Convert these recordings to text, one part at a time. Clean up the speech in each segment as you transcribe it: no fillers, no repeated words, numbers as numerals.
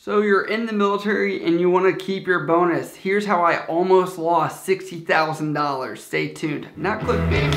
So you're in the military and you want to keep your bonus. Here's how I almost lost $60,000. Stay tuned. Not clickbait.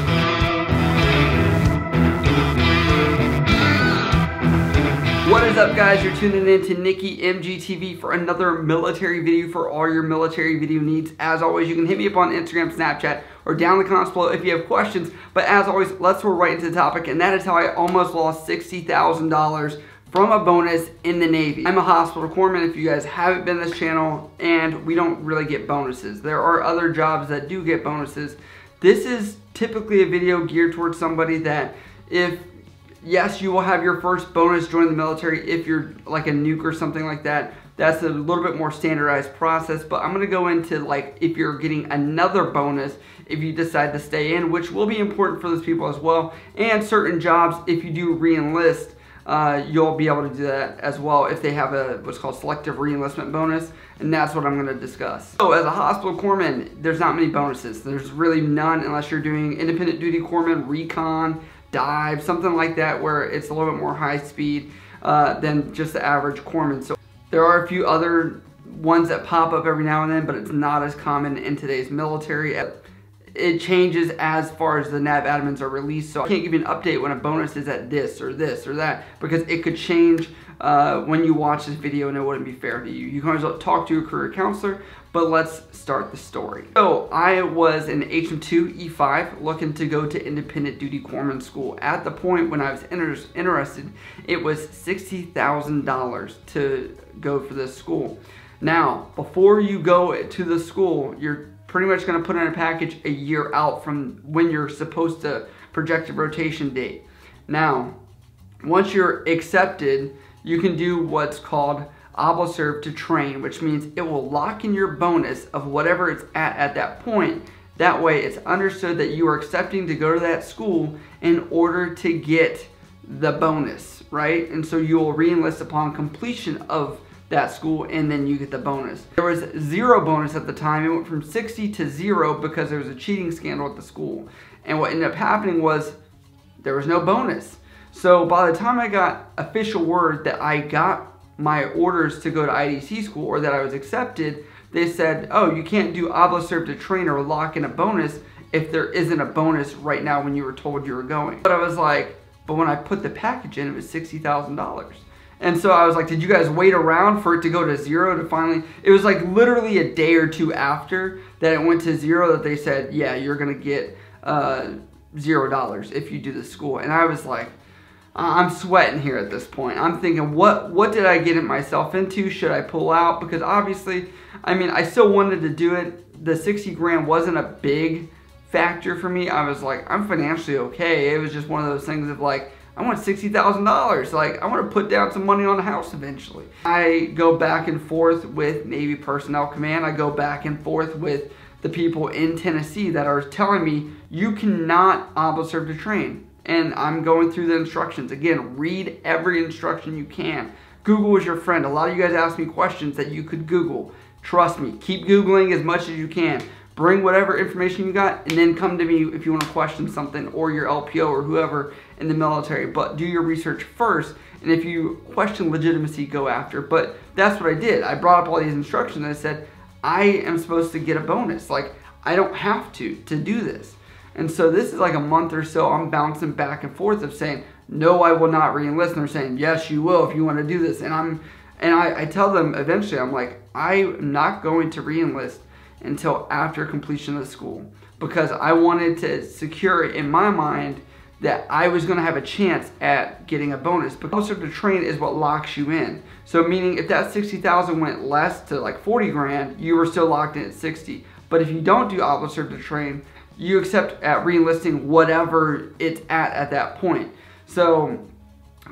What is up, guys? You're tuning in to Nikki MGTV for another military video for all your military video needs. As always, you can hit me up on Instagram, Snapchat, or down in the comments below if you have questions. But as always, let's roll right into the topic, and that is how I almost lost $60,000 from a bonus in the Navy. I'm a hospital corpsman if you guys haven't been to this channel, and we don't really get bonuses. There are other jobs that do get bonuses. This is typically a video geared towards somebody that yes, you will have your first bonus joining the military if you're like a nuke or something like that. That's a little bit more standardized process, but I'm gonna go into like if you're getting another bonus if you decide to stay in, which will be important for those people as well. And certain jobs, if you do re-enlist, you'll be able to do that as well if they have a what's called selective reenlistment bonus, and that's what I'm going to discuss. So as a hospital corpsman, there's not many bonuses. There's really none unless you're doing independent duty corpsman, recon, dive, something like that, where it's a little bit more high speed than just the average corpsman. So there are a few other ones that pop up every now and then, but it's not as common in today's military. It changes as far as the nav admins are released, so I can't give you an update when a bonus is at this or that, because it could change when you watch this video, and it wouldn't be fair to you. You can always talk to a career counselor, but let's start the story. So I was an HM2 E5 looking to go to independent duty corpsman school. At the point when I was interested, it was $60,000 to go for this school. Now, before you go to the school, you're pretty much going to put in a package a year out from when you're supposed to project a rotation date. Now, once you're accepted, you can do what's called observe to train, which means it will lock in your bonus of whatever it's at that point. That way it's understood that you are accepting to go to that school in order to get the bonus, right? And so you will re-enlist upon completion of that school, and then you get the bonus. There was zero bonus at the time. It went from 60 to 0 because there was a cheating scandal at the school. And what ended up happening was there was no bonus. So by the time I got official word that I got my orders to go to IDC school, or that I was accepted, they said, oh, you can't do observe to train or lock in a bonus if there isn't a bonus right now when you were told you were going. But I was like, but when I put the package in, it was $60,000. And so I was like, did you guys wait around for it to go to 0 to finally, it was like literally a day or two after that it went to 0 that they said, yeah, you're gonna get $0 if you do the school. And I was like, I'm sweating here at this point. I'm thinking, what did I get myself into? Should I pull out? Because obviously, I mean, I still wanted to do it. The 60 grand wasn't a big factor for me. I was like, I'm financially okay. It was just one of those things of like, I want $60,000. Like, I want to put down some money on a house eventually. I go back and forth with Navy Personnel Command. I go back and forth with the people in Tennessee that are telling me you cannot observe to train. And I'm going through the instructions. Again, read every instruction you can. Google is your friend. A lot of you guys ask me questions that you could Google. Trust me, keep Googling as much as you can. Bring whatever information you got, and then come to me if you want to question something, or your LPO or whoever in the military. But do your research first, and if you question legitimacy, go after. But that's what I did. I brought up all these instructions, and I said, I am supposed to get a bonus. Like, I don't have to do this. And so this is like a month or so, I'm bouncing back and forth of saying, no, I will not re-enlist. And they're saying, yes, you will if you want to do this. And I tell them eventually, I'm like, I'm not going to re-enlist until after completion of the school, because I wanted to secure in my mind that I was going to have a chance at getting a bonus. But observe to train is what locks you in. So meaning if that 60,000 went less to like 40 grand, you were still locked in at 60. But if you don't do observe to train, you accept at re-enlisting whatever it's at that point. So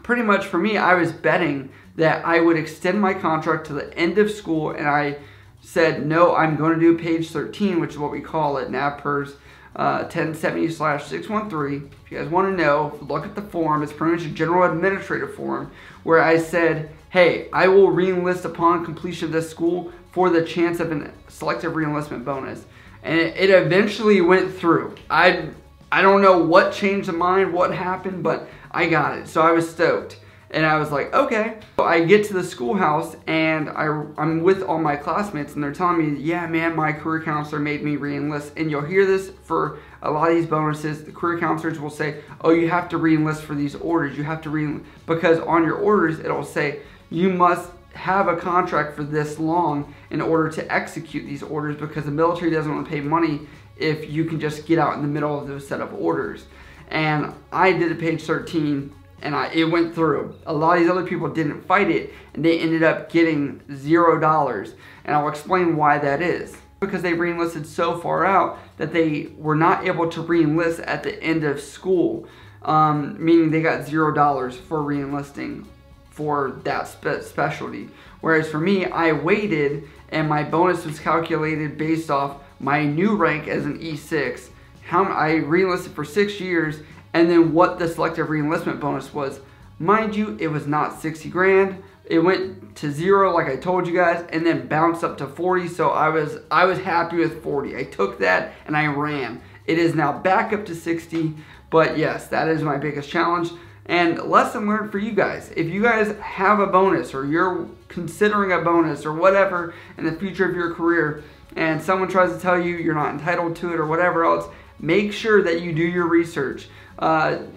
pretty much for me, I was betting that I would extend my contract to the end of school, and I said, no, I'm going to do page 13, which is what we call it, NAVPERS 1070/613. If you guys want to know, look at the form. It's pretty much a general administrative form where I said, hey, I will re-enlist upon completion of this school for the chance of a selective re-enlistment bonus. And it eventually went through. I don't know what changed the mind, what happened, but I got it. So I was stoked. And I was like, okay. So I get to the schoolhouse and I'm with all my classmates and they're telling me, yeah, man, my career counselor made me re-enlist. And you'll hear this for a lot of these bonuses. The career counselors will say, oh, you have to re-enlist for these orders. You have to re-enlist because on your orders, it'll say you must have a contract for this long in order to execute these orders because the military doesn't want to pay money if you can just get out in the middle of those set of orders. And I did a page 13 and it went through. A lot of these other people didn't fight it and they ended up getting $0. And I'll explain why that is. Because they re-enlisted so far out that they were not able to re-enlist at the end of school. Meaning they got $0 for re-enlisting for that specialty. Whereas for me, I waited and my bonus was calculated based off my new rank as an E6. I re-enlisted for 6 years and then what the selective re-enlistment bonus was. Mind you, it was not 60 grand. It went to 0 like I told you guys and then bounced up to 40. So I was happy with 40. I took that and I ran. It is now back up to 60. But yes, that is my biggest challenge. And lesson learned for you guys. If you guys have a bonus or you're considering a bonus or whatever in the future of your career and someone tries to tell you you're not entitled to it or whatever else, make sure that you do your research.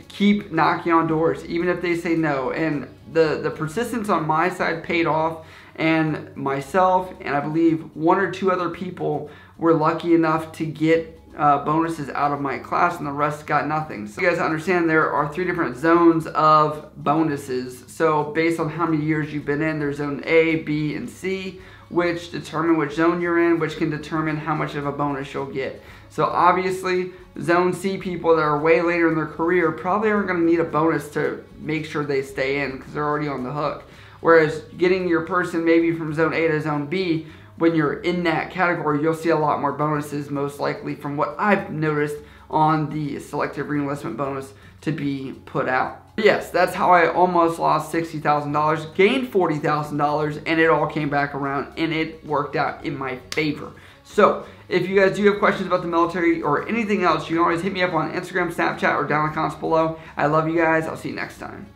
Keep knocking on doors, even if they say no. And the persistence on my side paid off, and myself and I believe 1 or 2 other people were lucky enough to get bonuses out of my class, and the rest got nothing. So you guys understand there are 3 different zones of bonuses. So based on how many years you've been in, there's zone A, B, and C, which determine which zone you're in, which can determine how much of a bonus you'll get. So obviously, zone C people that are way later in their career probably aren't going to need a bonus to make sure they stay in because they're already on the hook. Whereas getting your person maybe from zone A to zone B, when you're in that category, you'll see a lot more bonuses most likely from what I've noticed on the selective re-enlistment bonus to be put out. Yes, that's how I almost lost $60,000, gained $40,000, and it all came back around and it worked out in my favor. So, if you guys do have questions about the military or anything else, you can always hit me up on Instagram, Snapchat, or down in the comments below. I love you guys. I'll see you next time.